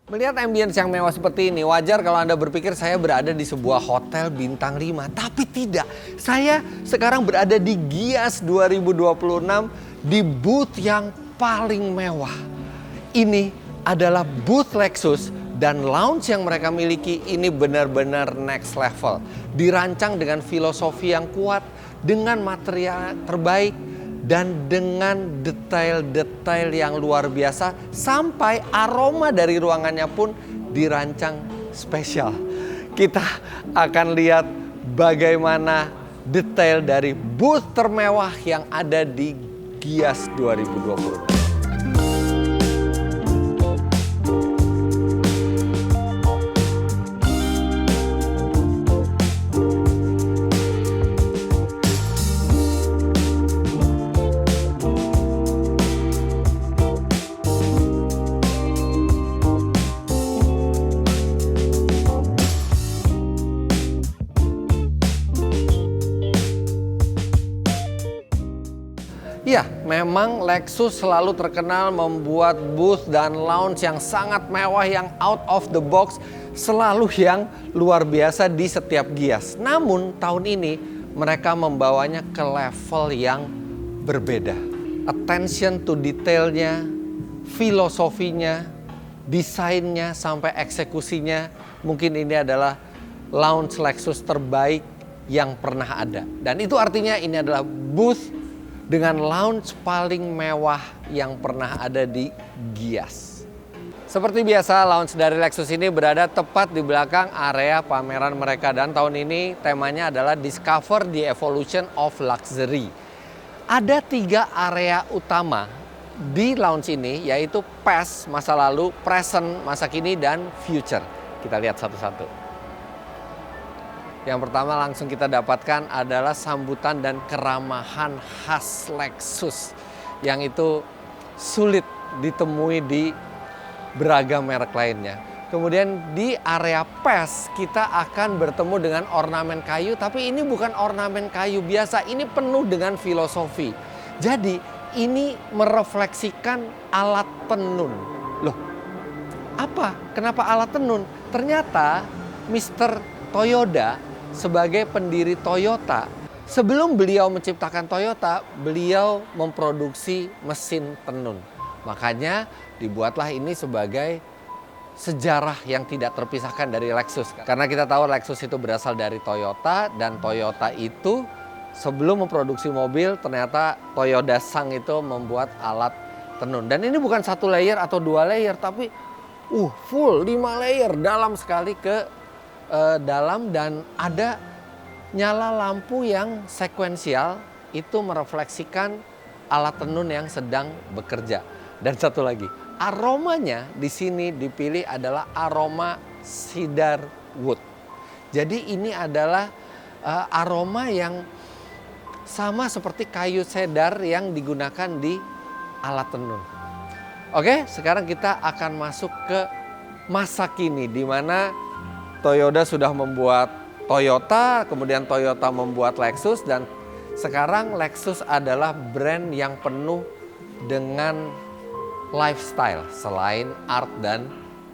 Melihat ambience yang mewah seperti ini, wajar kalau Anda berpikir saya berada di sebuah hotel bintang 5. Tapi tidak, saya sekarang berada di Gias 2026 di booth yang paling mewah. Ini adalah booth Lexus dan lounge yang mereka miliki ini benar-benar next level. Dirancang dengan filosofi yang kuat, dengan material terbaik, dan dengan detail-detail yang luar biasa, sampai aroma dari ruangannya pun dirancang spesial. Kita akan lihat bagaimana detail dari booth termewah yang ada di Gias 2020. Ya, memang Lexus selalu terkenal membuat booth dan lounge yang sangat mewah, yang out of the box, selalu yang luar biasa di setiap Gias. Namun tahun ini mereka membawanya ke level yang berbeda. Attention to detailnya, filosofinya, desainnya, sampai eksekusinya. Mungkin ini adalah lounge Lexus terbaik yang pernah ada. Dan itu artinya ini adalah booth dengan lounge paling mewah yang pernah ada di Gias. Seperti biasa, lounge dari Lexus ini berada tepat di belakang area pameran mereka. Dan tahun ini temanya adalah Discover the Evolution of Luxury. Ada 3 area utama di lounge ini, yaitu past, masa lalu, present, masa kini, dan future. Kita lihat satu-satu. Yang pertama langsung kita dapatkan adalah sambutan dan keramahan khas Lexus yang itu sulit ditemui di beragam merek lainnya. Kemudian di area past kita akan bertemu dengan ornamen kayu, tapi ini bukan ornamen kayu biasa, ini penuh dengan filosofi. Jadi ini merefleksikan alat tenun. Loh, apa? Kenapa alat tenun? Ternyata Mr. Toyoda sebagai pendiri Toyota, sebelum beliau menciptakan Toyota, beliau memproduksi mesin tenun. Makanya dibuatlah ini sebagai sejarah yang tidak terpisahkan dari Lexus. Karena kita tahu Lexus itu berasal dari Toyota, dan Toyota itu sebelum memproduksi mobil, ternyata Toyoda Sang itu membuat alat tenun. Dan ini bukan 1 layer atau 2 layer, tapi full 5 layer, dalam sekali ke dalam, dan ada nyala lampu yang sekuensial, itu merefleksikan alat tenun yang sedang bekerja. Dan satu lagi, aromanya di sini dipilih adalah aroma cedar wood. Jadi ini adalah aroma yang sama seperti kayu cedar yang digunakan di alat tenun. Oke, sekarang kita akan masuk ke masa kini, di mana Toyota sudah membuat Toyota, kemudian Toyota membuat Lexus, dan sekarang Lexus adalah brand yang penuh dengan lifestyle selain art dan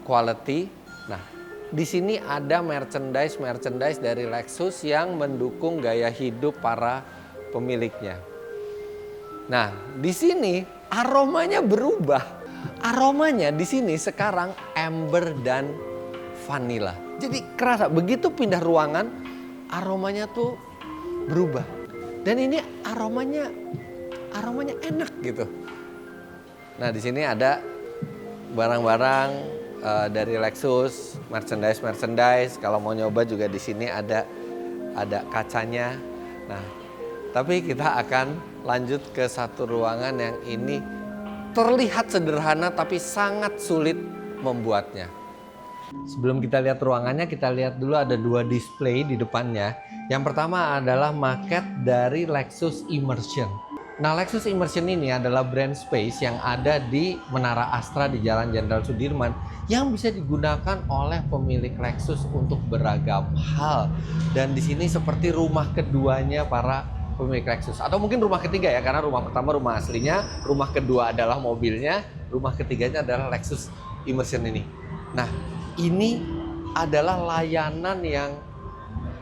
quality. Nah, di sini ada merchandise dari Lexus yang mendukung gaya hidup para pemiliknya. Nah, di sini aromanya berubah. Aromanya di sini sekarang amber dan vanilla. Jadi kerasa begitu pindah ruangan, aromanya tuh berubah. Dan ini aromanya enak gitu. Nah, di sini ada barang-barang dari Lexus, merchandise. Kalau mau nyoba juga di sini ada kacanya. Nah, tapi kita akan lanjut ke satu ruangan yang ini terlihat sederhana tapi sangat sulit membuatnya. Sebelum kita lihat ruangannya, kita lihat dulu ada 2 display di depannya. Yang pertama adalah maket dari Lexus Immersion. Nah, Lexus Immersion ini adalah brand space yang ada di Menara Astra di Jalan Jenderal Sudirman, yang bisa digunakan oleh pemilik Lexus untuk beragam hal. Dan di sini seperti rumah keduanya para pemilik Lexus, atau mungkin rumah ketiga ya, karena rumah pertama rumah aslinya, rumah kedua adalah mobilnya, rumah ketiganya adalah Lexus Immersion ini. Nah, ini adalah layanan yang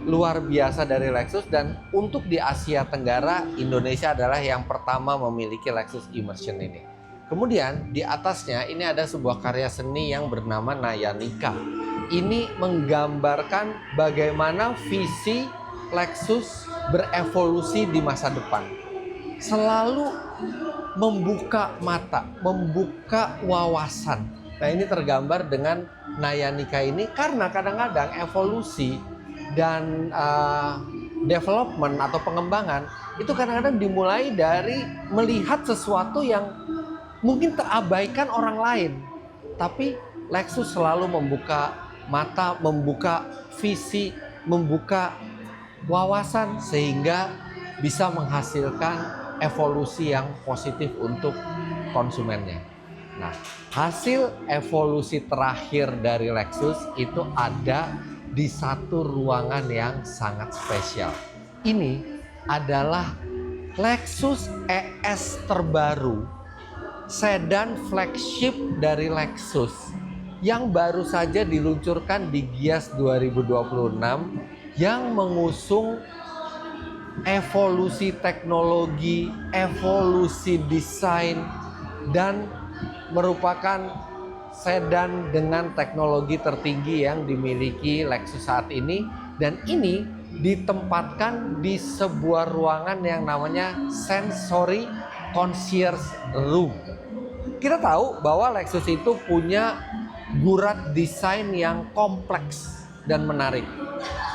luar biasa dari Lexus, dan untuk di Asia Tenggara, Indonesia adalah yang pertama memiliki Lexus Immersion ini. Kemudian di atasnya ini ada sebuah karya seni yang bernama Nayanika. Ini menggambarkan bagaimana visi Lexus berevolusi di masa depan. Selalu membuka mata, membuka wawasan. Nah, ini tergambar dengan Nayanika ini karena kadang-kadang evolusi dan development atau pengembangan itu kadang-kadang dimulai dari melihat sesuatu yang mungkin terabaikan orang lain, tapi Lexus selalu membuka mata, membuka visi, membuka wawasan sehingga bisa menghasilkan evolusi yang positif untuk konsumennya. Nah, hasil evolusi terakhir dari Lexus itu ada di satu ruangan yang sangat spesial. Ini adalah Lexus ES terbaru, sedan flagship dari Lexus yang baru saja diluncurkan di Gias 2026 yang mengusung evolusi teknologi, evolusi desain, dan merupakan sedan dengan teknologi tertinggi yang dimiliki Lexus saat ini, dan ini ditempatkan di sebuah ruangan yang namanya Sensory Concierge Room. Kita tahu bahwa Lexus itu punya gurat desain yang kompleks dan menarik,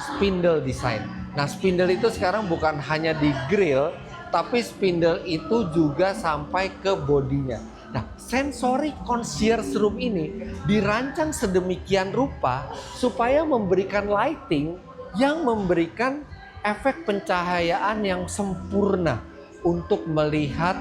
spindle design. Nah, spindle itu sekarang bukan hanya di grill, tapi spindle itu juga sampai ke bodinya. Nah, Sensory Concierge Room ini dirancang sedemikian rupa supaya memberikan lighting yang memberikan efek pencahayaan yang sempurna untuk melihat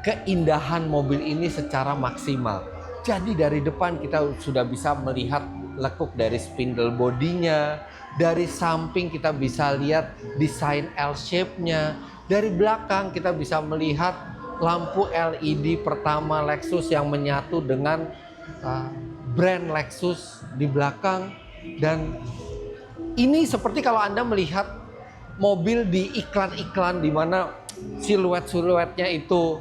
keindahan mobil ini secara maksimal. Jadi dari depan kita sudah bisa melihat lekuk dari spindle bodinya, dari samping kita bisa lihat desain L-shape-nya, dari belakang kita bisa melihat lampu LED pertama Lexus yang menyatu dengan brand Lexus di belakang. Dan ini seperti kalau Anda melihat mobil di iklan-iklan di mana siluet-siluetnya itu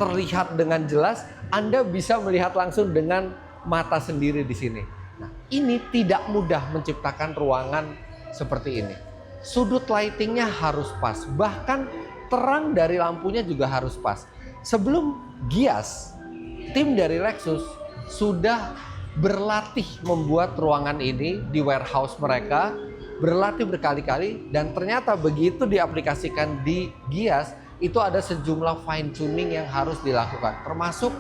terlihat dengan jelas, Anda bisa melihat langsung dengan mata sendiri di sini. Nah, ini tidak mudah menciptakan ruangan seperti ini. Sudut lightingnya harus pas, bahkan terang dari lampunya juga harus pas. Sebelum Gias, tim dari Lexus sudah berlatih membuat ruangan ini di warehouse mereka, berlatih berkali-kali, dan ternyata begitu diaplikasikan di Gias, itu ada sejumlah fine tuning yang harus dilakukan, termasuk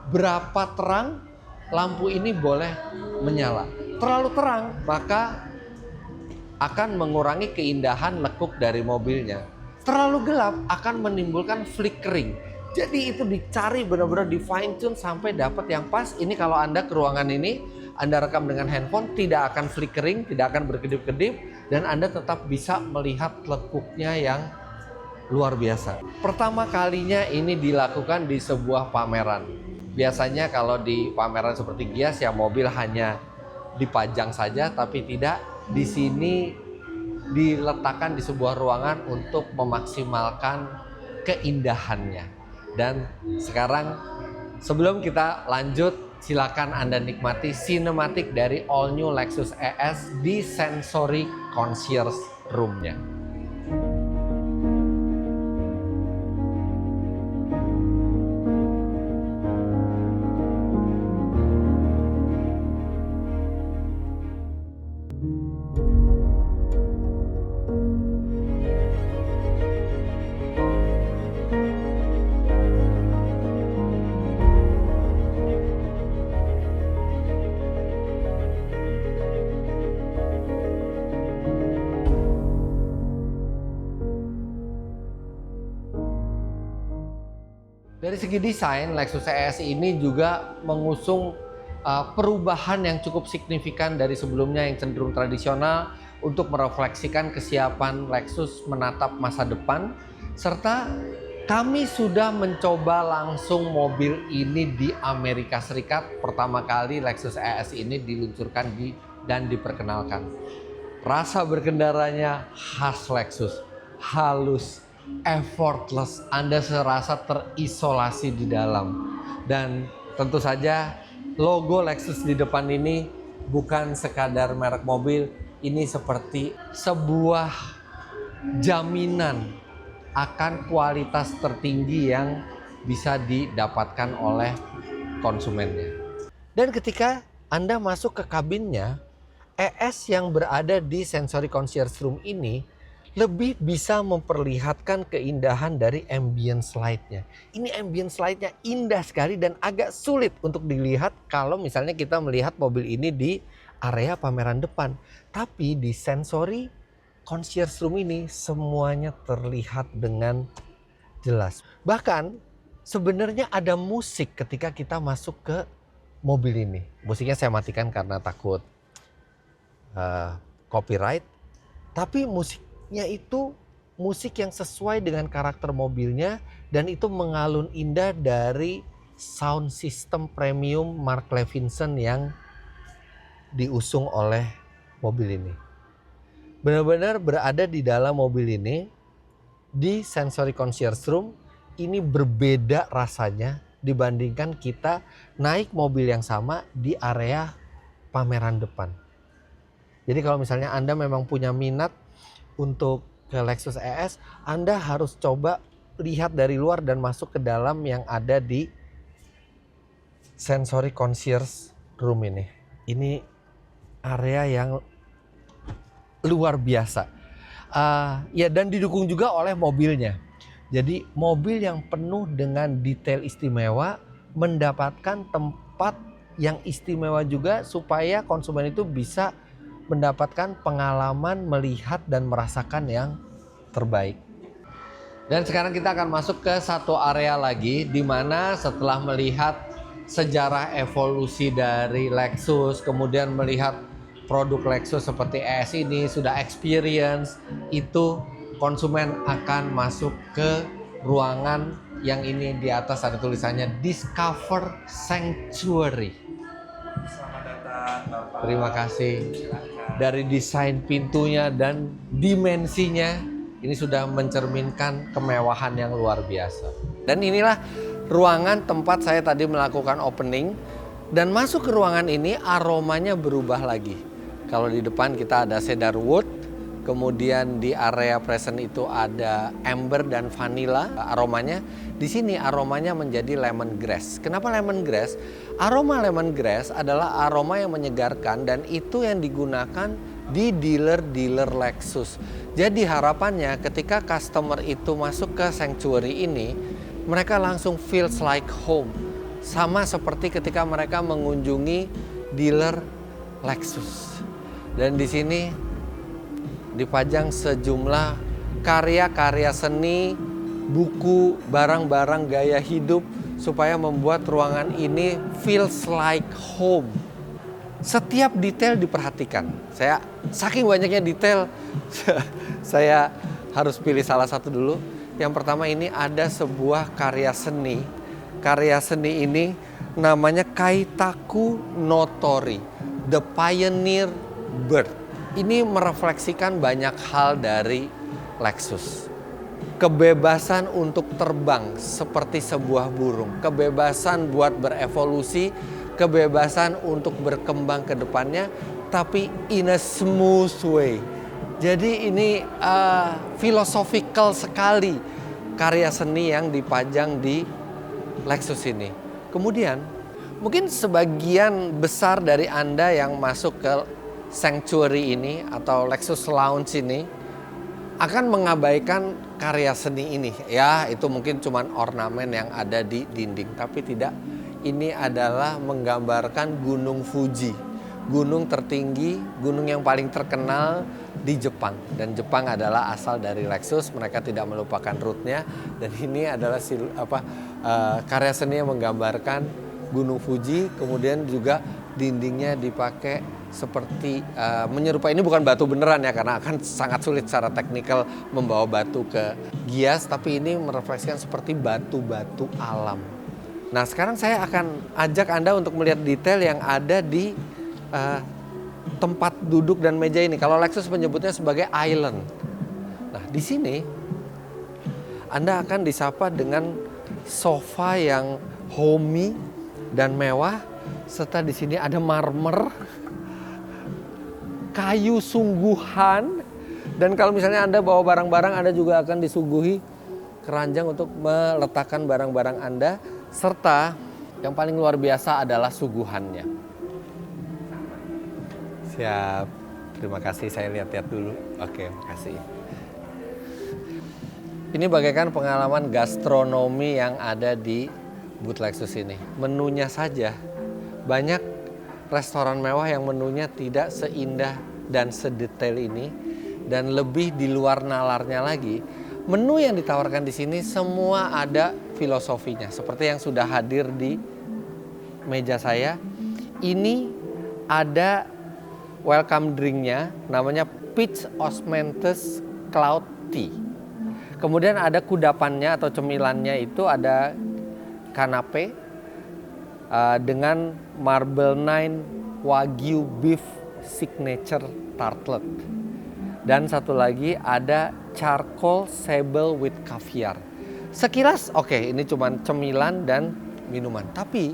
berapa terang lampu ini boleh menyala. Terlalu terang maka akan mengurangi keindahan lekuk dari mobilnya. Terlalu gelap akan menimbulkan flickering. Jadi itu dicari benar-benar di fine tune sampai dapat yang pas. Ini kalau Anda ke ruangan ini, Anda rekam dengan handphone, tidak akan flickering, tidak akan berkedip-kedip, dan Anda tetap bisa melihat lekuknya yang luar biasa. Pertama kalinya ini dilakukan di sebuah pameran. Biasanya kalau di pameran seperti Gias ya mobil hanya dipajang saja, tapi tidak. Di sini diletakkan di sebuah ruangan untuk memaksimalkan keindahannya. Dan sekarang sebelum kita lanjut, silakan Anda nikmati sinematik dari all new Lexus ES di Sensory Concierge Room-nya. Dari segi desain, Lexus ES ini juga mengusung perubahan yang cukup signifikan dari sebelumnya yang cenderung tradisional untuk merefleksikan kesiapan Lexus menatap masa depan, serta Kami sudah mencoba langsung mobil ini di Amerika Serikat. Pertama kali Lexus ES ini diluncurkan dan diperkenalkan. Rasa berkendaranya khas Lexus, halus, effortless. Anda serasa terisolasi di dalam. Dan tentu saja logo Lexus di depan ini bukan sekadar merek mobil. Ini seperti sebuah jaminan akan kualitas tertinggi yang bisa didapatkan oleh konsumennya. Dan ketika Anda masuk ke kabinnya, ES yang berada di Sensory Concierge Room ini lebih bisa memperlihatkan keindahan dari ambience light-nya. Ini ambience light-nya indah sekali dan agak sulit untuk dilihat kalau misalnya kita melihat mobil ini di area pameran depan. Tapi di Sensory Concierge Room ini semuanya terlihat dengan jelas. Bahkan sebenarnya ada musik ketika kita masuk ke mobil ini. Musiknya saya matikan karena takut copyright. Tapi musiknya itu musik yang sesuai dengan karakter mobilnya dan itu mengalun indah dari sound system premium Mark Levinson yang diusung oleh mobil ini. Benar-benar berada di dalam mobil ini di Sensory Concierge Room ini berbeda rasanya dibandingkan kita naik mobil yang sama di area pameran depan. Jadi kalau misalnya Anda memang punya minat untuk ke Lexus ES, Anda harus coba lihat dari luar dan masuk ke dalam yang ada di Sensory Concierge Room ini. Ini area yang luar biasa. Ya, dan didukung juga oleh mobilnya. Jadi mobil yang penuh dengan detail istimewa mendapatkan tempat yang istimewa juga supaya konsumen itu bisa mendapatkan pengalaman melihat dan merasakan yang terbaik. Dan sekarang kita akan masuk ke satu area lagi di mana setelah melihat sejarah evolusi dari Lexus, kemudian melihat produk Lexus seperti ES ini sudah experience, itu konsumen akan masuk ke ruangan yang ini di atas ada tulisannya Discover Sanctuary. Selamat datang Bapak. Terima kasih. Silakan. Dari desain pintunya dan dimensinya ini sudah mencerminkan kemewahan yang luar biasa. Dan inilah ruangan tempat saya tadi melakukan opening. Dan masuk ke ruangan ini aromanya berubah lagi. Kalau di depan kita ada cedar wood, kemudian di area present itu ada amber dan vanilla aromanya. Di sini aromanya menjadi lemongrass. Kenapa lemongrass? Aroma lemongrass adalah aroma yang menyegarkan dan itu yang digunakan di dealer-dealer Lexus. Jadi harapannya ketika customer itu masuk ke Sanctuary ini, mereka langsung feels like home. Sama seperti ketika mereka mengunjungi dealer Lexus. Dan di sini dipajang sejumlah karya-karya seni, buku, barang-barang gaya hidup supaya membuat ruangan ini feels like home. Setiap detail diperhatikan. Saya saking banyaknya detail, saya harus pilih salah satu dulu. Yang pertama ini ada sebuah karya seni. Karya seni ini namanya Kaitaku no Tori, The Pioneer Bird. Ini merefleksikan banyak hal dari Lexus. Kebebasan untuk terbang seperti sebuah burung, kebebasan buat berevolusi, kebebasan untuk berkembang ke depannya, tapi in a smooth way. Jadi ini philosophical sekali karya seni yang dipajang di Lexus ini. Kemudian mungkin sebagian besar dari Anda yang masuk ke Sanctuary ini atau Lexus Lounge ini akan mengabaikan karya seni ini. Ya, itu mungkin cuman ornamen yang ada di dinding, tapi tidak. Ini adalah menggambarkan Gunung Fuji, gunung tertinggi, gunung yang paling terkenal di Jepang. Dan Jepang adalah asal dari Lexus, mereka tidak melupakan rootnya. Dan ini adalah karya seni yang menggambarkan Gunung Fuji, kemudian juga dindingnya dipakai seperti menyerupai, ini bukan batu beneran ya karena akan sangat sulit secara teknikal membawa batu ke Gias, tapi ini merefleksikan seperti batu-batu alam. Nah sekarang saya akan ajak Anda untuk melihat detail yang ada di tempat duduk dan meja ini. Kalau Lexus menyebutnya sebagai island. Nah di sini Anda akan disapa dengan sofa yang homey dan mewah, serta di sini ada marmer, kayu sungguhan, dan kalau misalnya Anda bawa barang-barang, Anda juga akan disuguhi keranjang untuk meletakkan barang-barang Anda, serta yang paling luar biasa adalah suguhannya. Siap, terima kasih, saya lihat-lihat dulu. Oke, makasih. Ini bagaikan pengalaman gastronomi yang ada di booth Lexus ini. Menunya saja, banyak restoran mewah yang menunya tidak seindah dan sedetail ini, dan lebih di luar nalarnya lagi. Menu yang ditawarkan di sini semua ada filosofinya, seperti yang sudah hadir di meja saya. Ini ada welcome drinknya, namanya Peach Osmanthus Cloud Tea. Kemudian ada kudapannya atau cemilannya, itu ada kanape dengan Marble Nine Wagyu Beef Signature Tartlet. Dan satu lagi ada Charcoal Sable with Caviar. Sekilas oke, ini cuma cemilan dan minuman. Tapi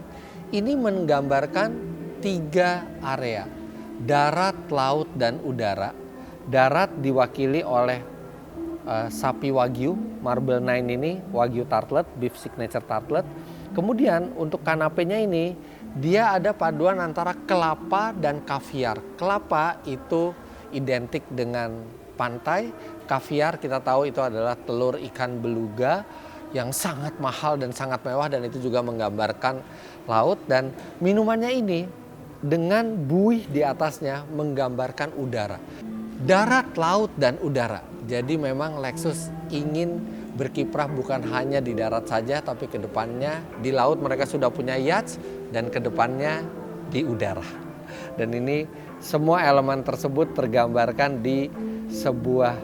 ini menggambarkan 3 area. Darat, laut, dan udara. Darat diwakili oleh sapi Wagyu, Marble Nine ini, Wagyu Tartlet, Beef Signature Tartlet. Kemudian untuk kanapenya ini, dia ada paduan antara kelapa dan kaviar. Kelapa itu identik dengan pantai, kaviar kita tahu itu adalah telur ikan beluga yang sangat mahal dan sangat mewah, dan itu juga menggambarkan laut. Dan minumannya ini dengan buih di atasnya menggambarkan udara. Darat, laut, dan udara. Jadi memang Lexus ingin berkiprah bukan hanya di darat saja, tapi ke depannya di laut mereka sudah punya yacht, dan ke depannya di udara. Dan ini semua elemen tersebut tergambarkan di sebuah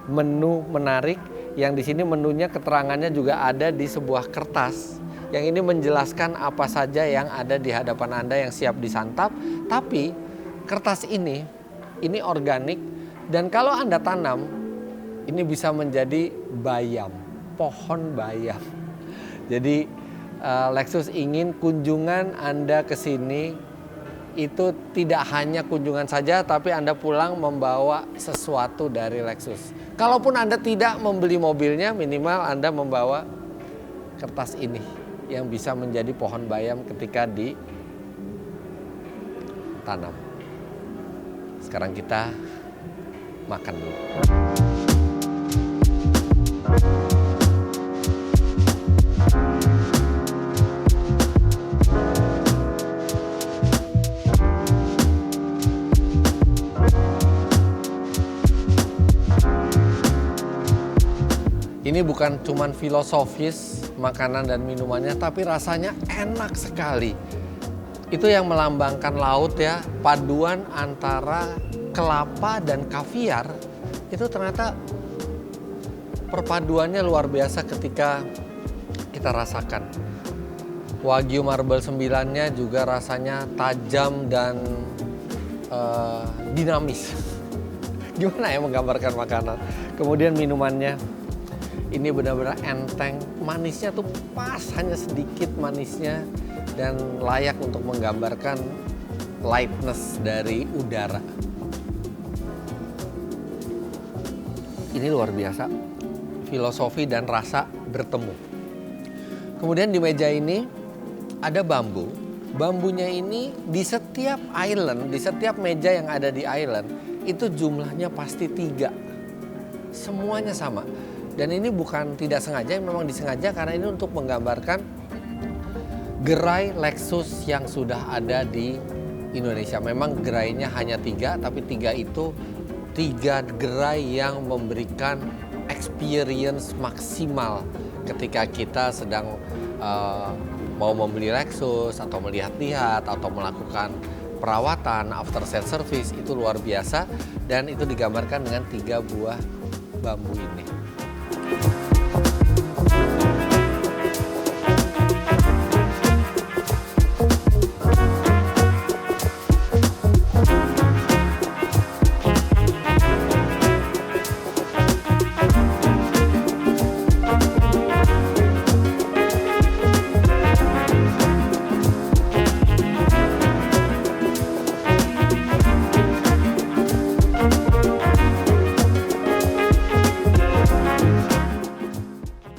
menu menarik, yang di sini menunya keterangannya juga ada di sebuah kertas. Yang ini menjelaskan apa saja yang ada di hadapan Anda yang siap disantap. Tapi kertas ini organik, dan kalau Anda tanam, ini bisa menjadi bayam, pohon bayam. Jadi Lexus ingin kunjungan Anda ke sini itu tidak hanya kunjungan saja, tapi Anda pulang membawa sesuatu dari Lexus. Kalaupun Anda tidak membeli mobilnya, minimal Anda membawa kertas ini yang bisa menjadi pohon bayam ketika ditanam. Sekarang kita makan dulu. Ini bukan cuman filosofis makanan dan minumannya, tapi rasanya enak sekali. Itu yang melambangkan laut ya, paduan antara kelapa dan kaviar. Itu ternyata perpaduannya luar biasa ketika kita rasakan. Wagyu Marble 9-nya juga rasanya tajam dan dinamis. Gimana ya menggambarkan makanan. Kemudian minumannya, ini benar-benar enteng, manisnya tuh pas, hanya sedikit manisnya, dan layak untuk menggambarkan lightness dari udara. Ini luar biasa, filosofi dan rasa bertemu. Kemudian di meja ini ada bambu. Bambunya ini di setiap island, di setiap meja yang ada di island, itu jumlahnya pasti 3. Semuanya sama. Dan ini bukan tidak sengaja, memang disengaja karena ini untuk menggambarkan gerai Lexus yang sudah ada di Indonesia. Memang gerainya hanya 3, tapi 3 itu 3 gerai yang memberikan experience maksimal ketika kita sedang mau membeli Lexus atau melihat-lihat atau melakukan perawatan, after sales service itu luar biasa, dan itu digambarkan dengan 3 buah bambu ini.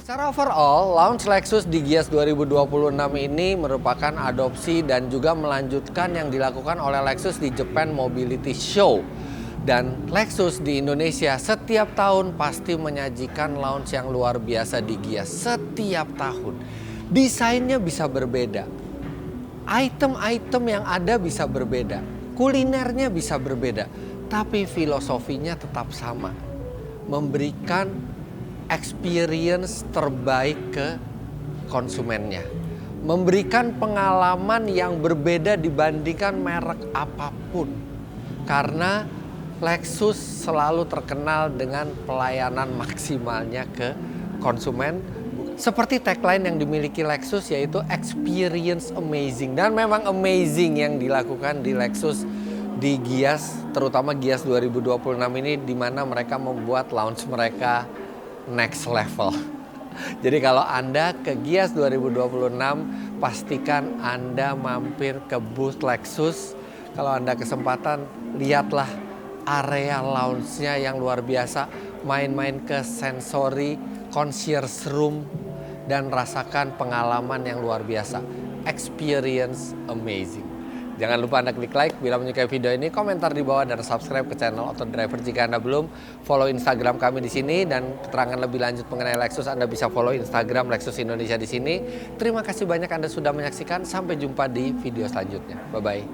Secara overall, launch Lexus di Gias 2026 ini merupakan adopsi dan juga melanjutkan yang dilakukan oleh Lexus di Japan Mobility Show. Dan Lexus di Indonesia setiap tahun pasti menyajikan launch yang luar biasa di Gias. Setiap tahun. Desainnya bisa berbeda. Item-item yang ada bisa berbeda. Kulinernya bisa berbeda. Tapi filosofinya tetap sama. Memberikan experience terbaik ke konsumennya. Memberikan pengalaman yang berbeda dibandingkan merek apapun. Karena Lexus selalu terkenal dengan pelayanan maksimalnya ke konsumen. Seperti tagline yang dimiliki Lexus yaitu experience amazing. Dan memang amazing yang dilakukan di Lexus di Gias, terutama Gias 2026 ini, di mana mereka membuat launch mereka next level. Jadi kalau Anda ke Gias 2026, pastikan Anda mampir ke booth Lexus. Kalau Anda kesempatan, lihatlah area lounge-nya yang luar biasa. Main-main ke sensory concierge room dan rasakan pengalaman yang luar biasa. Experience amazing. Jangan lupa Anda klik like bila menyukai video ini, komentar di bawah, dan subscribe ke channel Auto Driver jika Anda belum. Follow Instagram kami di sini, dan keterangan lebih lanjut mengenai Lexus Anda bisa follow Instagram Lexus Indonesia di sini. Terima kasih banyak Anda sudah menyaksikan. Sampai jumpa di video selanjutnya. Bye bye.